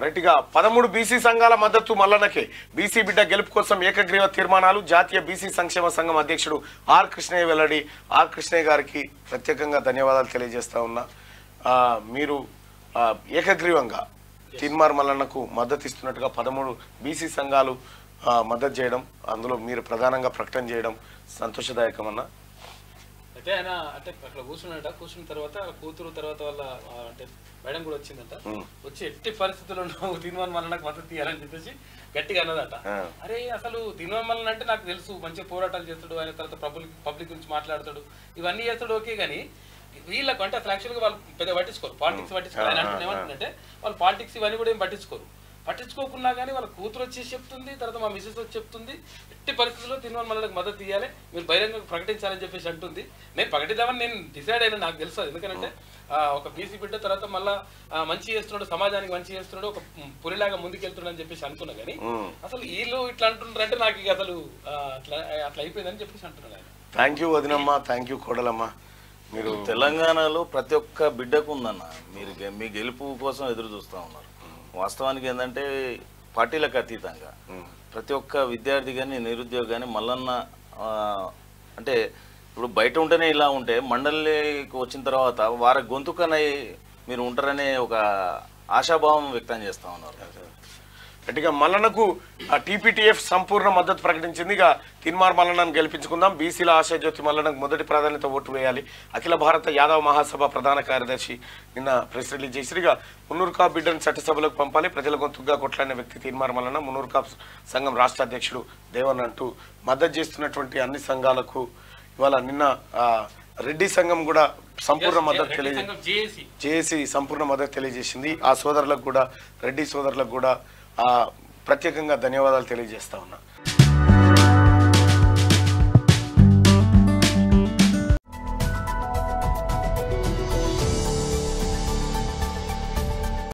Right గా 13 BC సంఘాల మద్దతు మల్లన్నకే. బీసీ బిడ్డ గెలుపు కోసం ఏకగ్రీవ తీర్మానాలు. జాతీయ బీసీ సంక్షేమ సంఘం అధ్యక్షుడు ఆర్ కృష్ణయ్య వెల్లడి. ఆర్ కృష్ణయ్య గారికి ప్రత్యేకంగా ధన్యవాదాలు తెలియజేస్తా ఉన్నా. మీరు ఏకగ్రీవంగా తీన్మార్ మల్లన్నకు మద్దతు ఇస్తున్నట్టుగా 13 బీసీ సంఘాలు మద్దతు చేయడం, అందులో మీరు ప్రధానంగా ప్రకటన చేయడం సంతోషదాయకం అన్న. అయితే ఆయన అంటే అక్కడ కూర్చున్నట, కూర్చున్న తర్వాత కూతురు తర్వాత వాళ్ళ అంటే మేడం కూడా వచ్చిందంట. వచ్చి ఎట్టి పరిస్థితుల్లో తీర్మానం మల్లన్నకు మద్దతు ఇవ్వాలని చెప్పేసి గట్టిగా అన్నదట. అరే అసలు తీర్మానం మల్లన్న అంటే నాకు తెలుసు, మంచిగా పోరాటాలు చేస్తాడు, ఆయన తర్వాత పబ్లిక్ గురించి మాట్లాడతాడు, ఇవన్నీ చేస్తాడు ఓకే. కానీ వీళ్ళకు అంటే అసలు యాక్చువల్గా వాళ్ళు పెద్ద పట్టించుకోరు, పాలిటిక్స్ పట్టించుకోరు. ఆయన అంటే ఏమంటుందంటే వాళ్ళు పాలిటిక్స్ ఇవన్నీ కూడా ఏం పట్టించుకోకున్నా కానీ వాళ్ళ కూతురు వచ్చేసి చెప్తుంది, తర్వాత మా మిస్సెస్ వచ్చి చెప్తుంది, ఎట్టి పరిస్థితుల్లో తీర్మానం మల్లన్నకు మద్దతు ఇవ్వాలి, మీరు బహిరంగ ప్రకటించాలని చెప్పేసి అంటుంది. నేను ప్రకటిద్దామని నేను డిసైడ్ అయినా, నాకు తెలుసు. ఎందుకంటే ఒక బీసీ బిడ్డ తర్వాత మళ్ళీ మంచి చేస్తున్నాడు, సమాజానికి మంచి చేస్తున్నాడు, ఒక పులిలాగా ముందుకెళ్తున్నాడు అని చెప్పేసి అనుకున్నా. కానీ అసలు వీళ్ళు ఇట్లా అంటున్నారంటే నాకు ఇక అసలు అట్లా అయిపోయిందని చెప్పేసి అంటున్నాడు ఆయన. థ్యాంక్ యూ వదినమ్మ, థ్యాంక్ యూ కోడలమ్మ. మీరు తెలంగాణలో ప్రతి ఒక్క బిడ్డకు ఉందన్న, మీరు మీ గెలుపు కోసం ఎదురు చూస్తూ ఉన్నారు. వాస్తవానికి ఏంటంటే పార్టీలకు అతీతంగా ప్రతి ఒక్క విద్యార్థి కానీ నిరుద్యోగి కానీ మల్లన్న అంటే ఇప్పుడు బయట ఉంటేనే ఇలా ఉంటే మండలికి వచ్చిన తర్వాత వారి గొంతుకనై మీరు ఉంటారనే ఒక ఆశాభావం వ్యక్తం చేస్తూ ఉన్నారు. గట్టిగా మల్లన్నకు టీపీటీఎఫ్ సంపూర్ణ మద్దతు ప్రకటించింది. ఇక తీన్మార్ మల్లన్నను గెలిపించుకుందాం. బీసీల ఆశాజ్యోతి మల్లన్నకు మొదటి ప్రాధాన్యత ఓటు వేయాలి. అఖిల భారత యాదవ మహాసభ ప్రధాన కార్యదర్శి నిన్న ప్రెస్ రిలీజ్ చేసి ఇక మున్నూరు కాపు బిడ్డను చట్టసభలకు పంపాలి, ప్రజల గొంతుగా కొట్లాడిన వ్యక్తి తీన్మార్ మల్లన్న, మున్నూరు కాపు సంఘం రాష్ట్ర అధ్యక్షుడు దేవన్ అంటూ మద్దతు చేస్తున్నటువంటి అన్ని సంఘాలకు ఇవాళ నిన్న రెడ్డి సంఘం కూడా సంపూర్ణ మద్దతు జేఏసీ సంపూర్ణ మద్దతు తెలియజేసింది. ఆ సోదరులకు కూడా, రెడ్డి సోదరులకు కూడా ప్రత్యేకంగా ధన్యవాదాలు తెలియజేస్తా ఉన్నా.